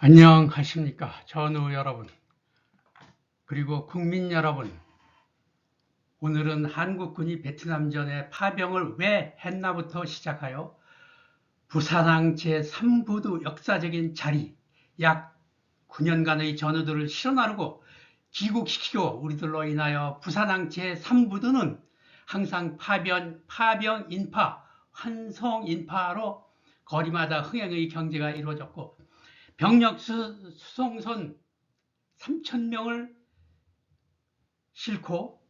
안녕하십니까 전우 여러분, 그리고 국민 여러분. 오늘은 한국군이 베트남전에 파병을 왜 했나부터 시작하여 부산항 제3부두 역사적인 자리, 약 9년간의 전우들을 실어나르고 귀국시키고 우리들로 인하여 부산항 제3부두는 항상 파병 인파, 환송 인파로 거리마다 흥행의 경제가 이루어졌고, 병력 수송선 3,000명을 싣고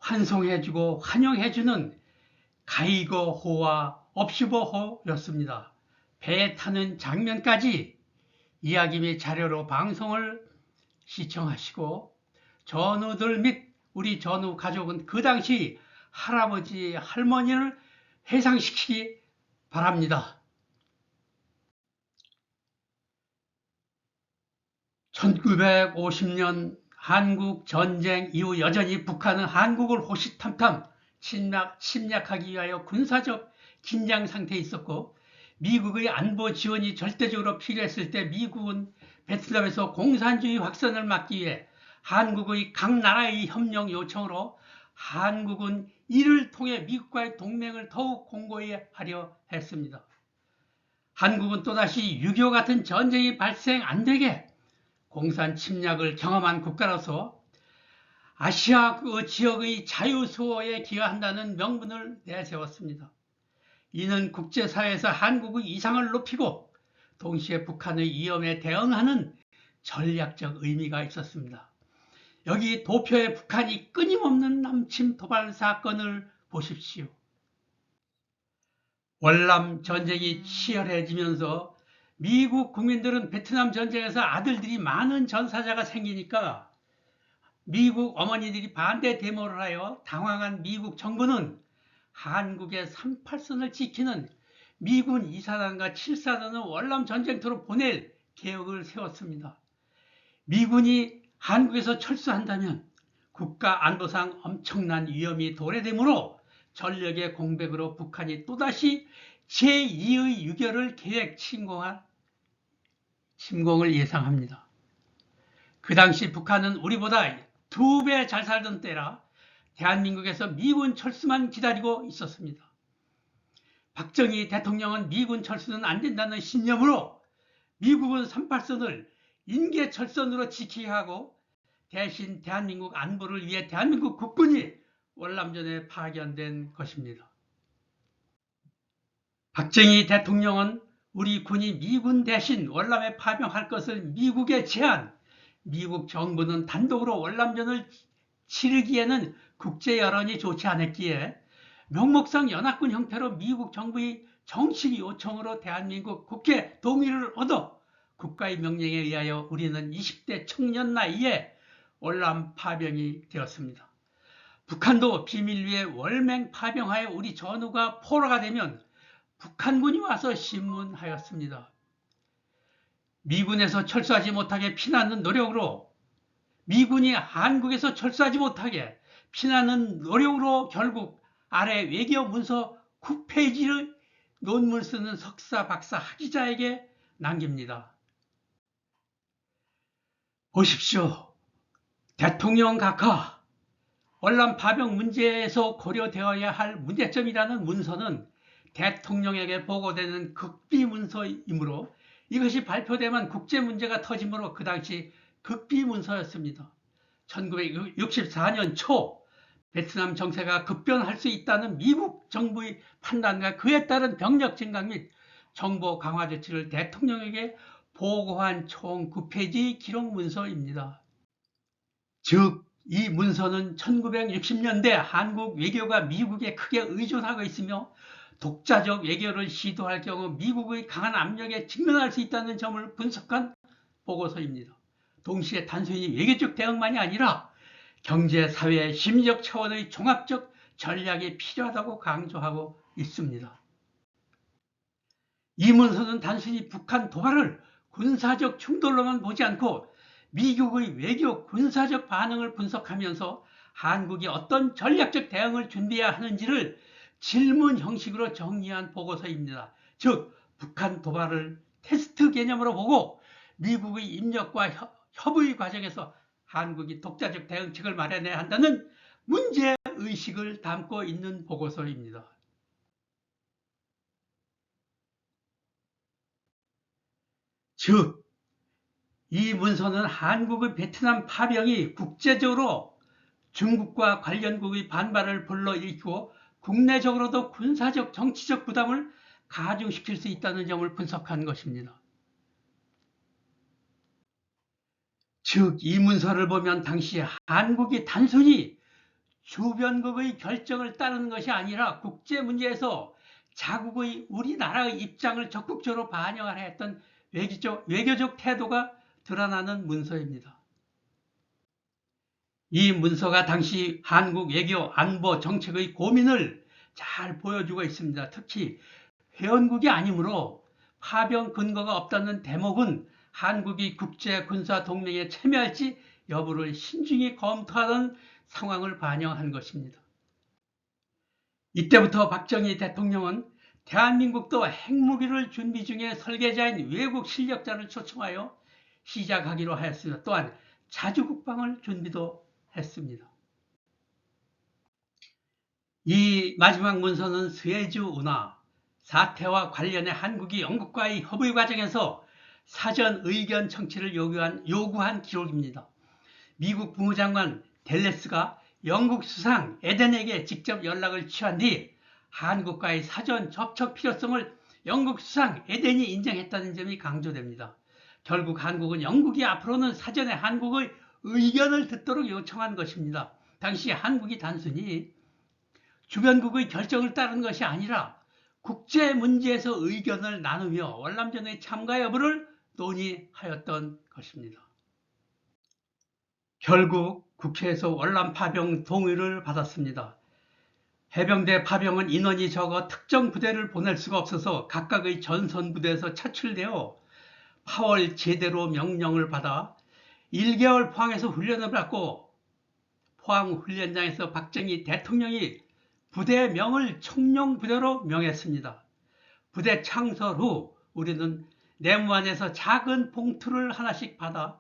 환송해주고 환영해주는 가이거호와 업슈버호였습니다. 배에 타는 장면까지 이야기 및 자료로 방송을 시청하시고, 전우들 및 우리 전우 가족은 그 당시 할아버지 할머니를 회상시키기 바랍니다. 1950년 한국 전쟁 이후 여전히 북한은 한국을 호시탐탐 침략하기 위하여 군사적 긴장 상태에 있었고, 미국의 안보 지원이 절대적으로 필요했을 때 미국은 베트남에서 공산주의 확산을 막기 위해 한국의 각 나라의 협력 요청으로 한국은 이를 통해 미국과의 동맹을 더욱 공고히 하려 했습니다. 한국은 또다시 6.25 같은 전쟁이 발생 안 되게 공산 침략을 경험한 국가로서 아시아 그 지역의 자유수호에 기여한다는 명분을 내세웠습니다. 이는 국제사회에서 한국의 위상을 높이고 동시에 북한의 위험에 대응하는 전략적 의미가 있었습니다. 여기 도표에 북한이 끊임없는 남침 도발 사건을 보십시오. 월남 전쟁이 치열해지면서 미국 국민들은 베트남 전쟁에서 아들들이 많은 전사자가 생기니까 미국 어머니들이 반대 데모를 하여 당황한 미국 정부는 한국의 38선을 지키는 미군 2사단과 7사단을 월남 전쟁터로 보낼 계획을 세웠습니다. 미군이 한국에서 철수한다면 국가 안보상 엄청난 위험이 도래되므로 전력의 공백으로 북한이 또다시 제2의 유교를 계획 침공을 예상합니다. 그 당시 북한은 우리보다 2배 잘 살던 때라 대한민국에서 미군 철수만 기다리고 있었습니다. 박정희 대통령은 미군 철수는 안 된다는 신념으로 미국은 38선을 인계철선으로 지키게 하고, 대신 대한민국 안보를 위해 대한민국 국군이 월남전에 파견된 것입니다. 박정희 대통령은 우리 군이 미군 대신 월남에 파병할 것을 미국에 제안, 미국 정부는 단독으로 월남전을 치르기에는 국제 여론이 좋지 않았기에 명목상 연합군 형태로 미국 정부의 정식 요청으로 대한민국 국회 동의를 얻어 국가의 명령에 의하여 우리는 20대 청년 나이에 월남 파병이 되었습니다. 북한도 비밀리에 월맹 파병하여 우리 전우가 포로가 되면 북한군이 와서 신문하였습니다. 미군에서 철수하지 못하게 피나는 노력으로, 미군이 한국에서 철수하지 못하게 피나는 노력으로 결국 아래 외교 문서 9페이지를 논문 쓰는 석사 박사 학위자에게 남깁니다. 보십시오. 대통령 각하, 월남 파병 문제에서 고려되어야 할 문제점이라는 문서는 대통령에게 보고되는 극비 문서이므로 이것이 발표되면 국제 문제가 터지므로 그 당시 극비 문서였습니다. 1964년 초 베트남 정세가 급변할 수 있다는 미국 정부의 판단과 그에 따른 병력 증강 및 정보 강화 조치를 대통령에게 보고한 총 9페이지 기록 문서입니다. 즉, 이 문서는 1960년대 한국 외교가 미국에 크게 의존하고 있으며 독자적 외교를 시도할 경우 미국의 강한 압력에 직면할 수 있다는 점을 분석한 보고서입니다. 동시에 단순히 외교적 대응만이 아니라 경제, 사회, 심리적 차원의 종합적 전략이 필요하다고 강조하고 있습니다. 이 문서는 단순히 북한 도발을 군사적 충돌로만 보지 않고 미국의 외교 군사적 반응을 분석하면서 한국이 어떤 전략적 대응을 준비해야 하는지를 질문 형식으로 정리한 보고서입니다. 즉, 북한 도발을 테스트 개념으로 보고 미국의 입력과 협의 과정에서 한국이 독자적 대응책을 마련해야 한다는 문제의식을 담고 있는 보고서입니다. 즉, 이 문서는 한국의 베트남 파병이 국제적으로 중국과 관련국의 반발을 불러일으키고 국내적으로도 군사적 정치적 부담을 가중시킬 수 있다는 점을 분석한 것입니다. 즉, 이 문서를 보면 당시 한국이 단순히 주변국의 결정을 따르는 것이 아니라 국제 문제에서 자국의 우리나라의 입장을 적극적으로 반영하려 했던 외교적 태도가 드러나는 문서입니다. 이 문서가 당시 한국 외교 안보 정책의 고민을 잘 보여주고 있습니다. 특히 회원국이 아니므로 파병 근거가 없다는 대목은 한국이 국제 군사 동맹에 참여할지 여부를 신중히 검토하는 상황을 반영한 것입니다. 이때부터 박정희 대통령은 대한민국도 핵무기를 준비 중에 설계자인 외국 실력자를 초청하여 시작하기로 하였으며 또한 자주국방을 준비도 했습니다. 이 마지막 문서는 스웨즈 운하 사태와 관련해 한국이 영국과의 협의 과정에서 사전 의견 청취를 요구한 기록입니다. 미국 국무장관 댈레스가 영국 수상 에덴에게 직접 연락을 취한 뒤 한국과의 사전 접촉 필요성을 영국 수상 에덴이 인정했다는 점이 강조됩니다. 결국 한국은 영국이 앞으로는 사전에 한국의 의견을 듣도록 요청한 것입니다. 당시 한국이 단순히 주변국의 결정을 따르는 것이 아니라 국제 문제에서 의견을 나누며 월남전의 참가 여부를 논의하였던 것입니다. 결국 국회에서 월남 파병 동의를 받았습니다. 해병대 파병은 인원이 적어 특정 부대를 보낼 수가 없어서 각각의 전선 부대에서 차출되어 8월 제대로 명령을 받아 1개월 포항에서 훈련을 받고 포항 훈련장에서 박정희 대통령이 부대명을 청룡부대로 명했습니다. 부대 창설 후 우리는 내무반에서 작은 봉투를 하나씩 받아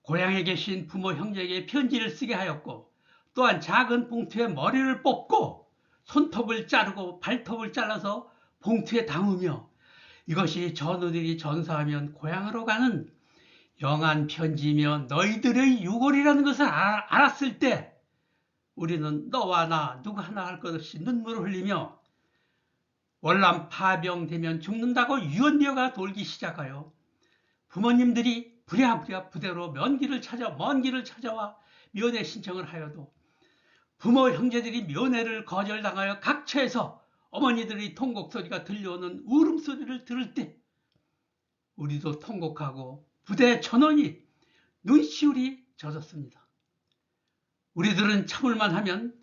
고향에 계신 부모 형제에게 편지를 쓰게 하였고 또한 작은 봉투에 머리를 뽑고 손톱을 자르고 발톱을 잘라서 봉투에 담으며 이것이 전우들이 전사하면 고향으로 가는 영한 편지이며 너희들의 유골이라는 것을 알았을 때 우리는 너와 나 누구 하나 할 것 없이 눈물을 흘리며 월남 파병되면 죽는다고 유언비어가 돌기 시작하여 부모님들이 부랴부랴 부대로 먼 길을 찾아와 면회 신청을 하여도 부모 형제들이 면회를 거절당하여 각처에서 어머니들의 통곡 소리가 들려오는 울음소리를 들을 때 우리도 통곡하고 부대 전원이 눈시울이 젖었습니다. 우리들은 참을만 하면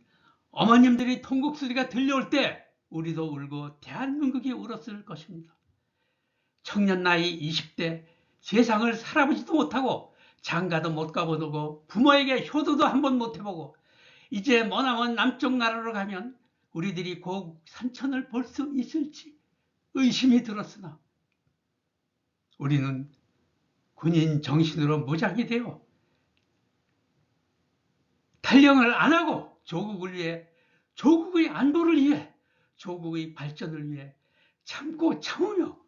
어머님들이 통곡 소리가 들려올 때 우리도 울고 대한민국이 울었을 것입니다. 청년 나이 20대 세상을 살아보지도 못하고 장가도 못 가보고 부모에게 효도도 한번 못 해보고 이제 머나먼 남쪽 나라로 가면 우리들이 고국 산천을 볼 수 있을지 의심이 들었으나 우리는 군인 정신으로 무장이 되어 탈영을 안 하고 조국을 위해 조국의 안보를 위해 조국의 발전을 위해 참고 참으며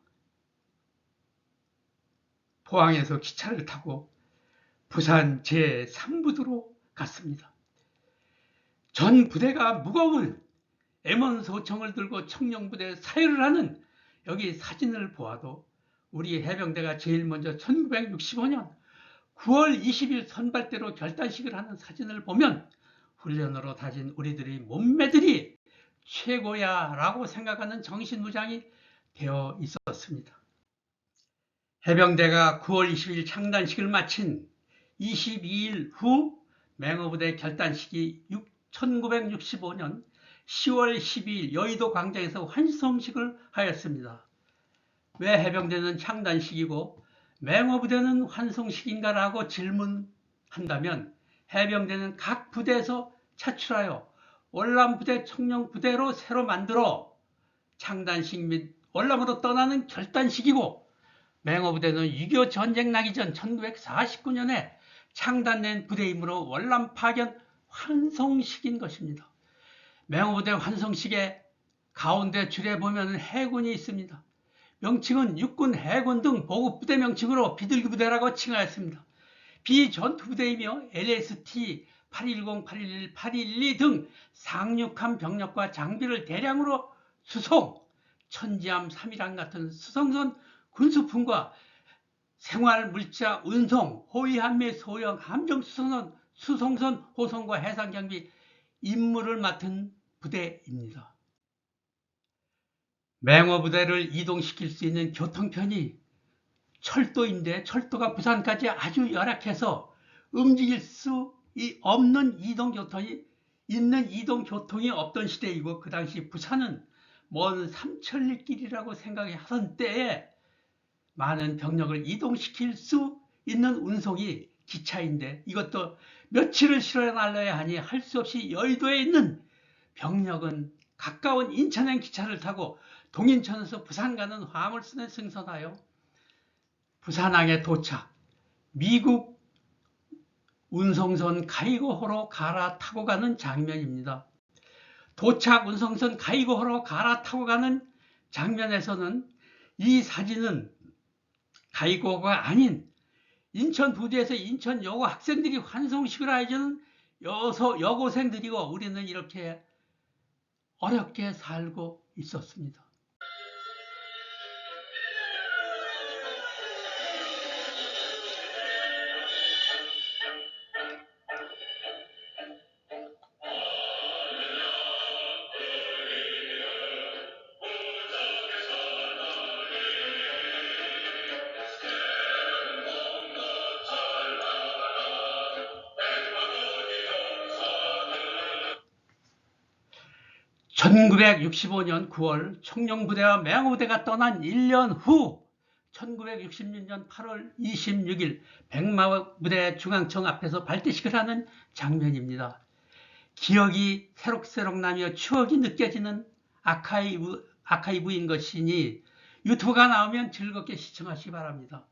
포항에서 기차를 타고 부산 제3부두로 갔습니다. 전 부대가 무거운 M1 소총을 들고 청룡부대 사열을 하는 여기 사진을 보아도 우리 해병대가 제일 먼저 1965년 9월 20일 선발대로 결단식을 하는 사진을 보면 훈련으로 다진 우리들의 몸매들이 최고야 라고 생각하는 정신무장이 되어 있었습니다. 해병대가 9월 20일 창단식을 마친 22일 후 맹호부대 결단식이 1965년 10월 12일 여의도 광장에서 환송식을 하였습니다. 왜 해병대는 창단식이고 맹호부대는 환송식인가라고 질문한다면 해병대는 각 부대에서 차출하여 월남부대, 청룡부대로 새로 만들어 창단식 및 월남으로 떠나는 결단식이고 맹호부대는 6.25 전쟁 나기 전 1949년에 창단된 부대이므로 월남 파견 환송식인 것입니다. 맹호부대 환송식의 가운데 줄에 보면 해군이 있습니다. 명칭은 육군, 해군 등 보급부대 명칭으로 비둘기부대라고 칭하였습니다. 비전투부대이며 LST 810, 811, 812 등 상륙한 병력과 장비를 대량으로 수송, 천지함 3일함 같은 수송선 군수품과 생활물자 운송, 호위함 소형 함정 수송선 호송과 해상경비 임무를 맡은 부대입니다. 맹호부대를 이동시킬 수 있는 교통편이 철도인데 철도가 부산까지 아주 열악해서 움직일 수 없는 이동교통이 없던 시대이고, 그 당시 부산은 먼 삼천리길이라고 생각하던 때에 많은 병력을 이동시킬 수 있는 운송이 기차인데, 이것도 며칠을 실어 날라야 하니 할 수 없이 여의도에 있는 병력은 가까운 인천행 기차를 타고 동인천에서 부산 가는 화물선에 승선하여 부산항에 도착, 미국 운송선 가이거호로 갈아타고 가는 장면입니다. 도착 운송선 가이거호로 갈아타고 가는 장면에서는 이 사진은 가이거호가 아닌 인천 부두에서 인천 여고 학생들이 환송식을 하여주는 여고생들이고, 우리는 이렇게 어렵게 살고 있었습니다. 1965년 9월 청룡부대와 맹호부대가 떠난 1년 후 1966년 8월 26일 백마부대 중앙청 앞에서 발대식을 하는 장면입니다. 기억이 새록새록 나며 추억이 느껴지는 아카이브인 것이니 유튜브가 나오면 즐겁게 시청하시기 바랍니다.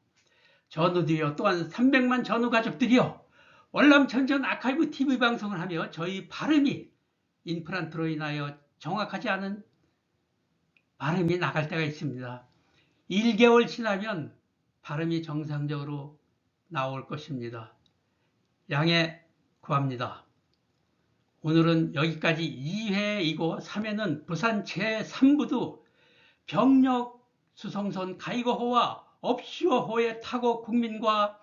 전우들이요, 또한 300만 전우 가족들이요, 월남전전 아카이브 TV 방송을 하며 저희 발음이 임플란트로 인하여 정확하지 않은 발음이 나갈 때가 있습니다. 1개월 지나면 발음이 정상적으로 나올 것입니다. 양해 구합니다. 오늘은 여기까지 2회이고 3회는 부산 제3부두 병력 수송선 가이거호와 업슈어호에 타고 국민과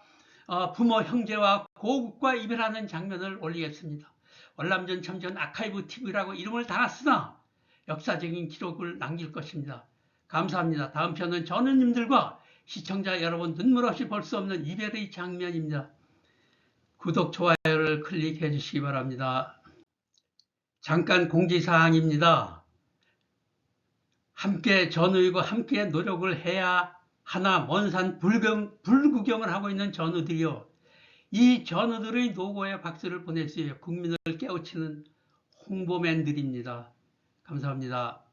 부모 형제와 고국과 이별하는 장면을 올리겠습니다. 월남전 참전 아카이브 TV라고 이름을 달았으나 역사적인 기록을 남길 것입니다. 감사합니다. 다음 편은 전우님들과 시청자 여러분 눈물 없이 볼 수 없는 이별의 장면입니다. 구독, 좋아요를 클릭해 주시기 바랍니다. 잠깐 공지사항입니다. 함께 전우이고 함께 노력을 해야 하나 먼 산 불구경을 하고 있는 전우들이요, 이 전우들의 노고에 박수를 보낼 수 있어요. 국민을 깨우치는 홍보맨들입니다. 감사합니다.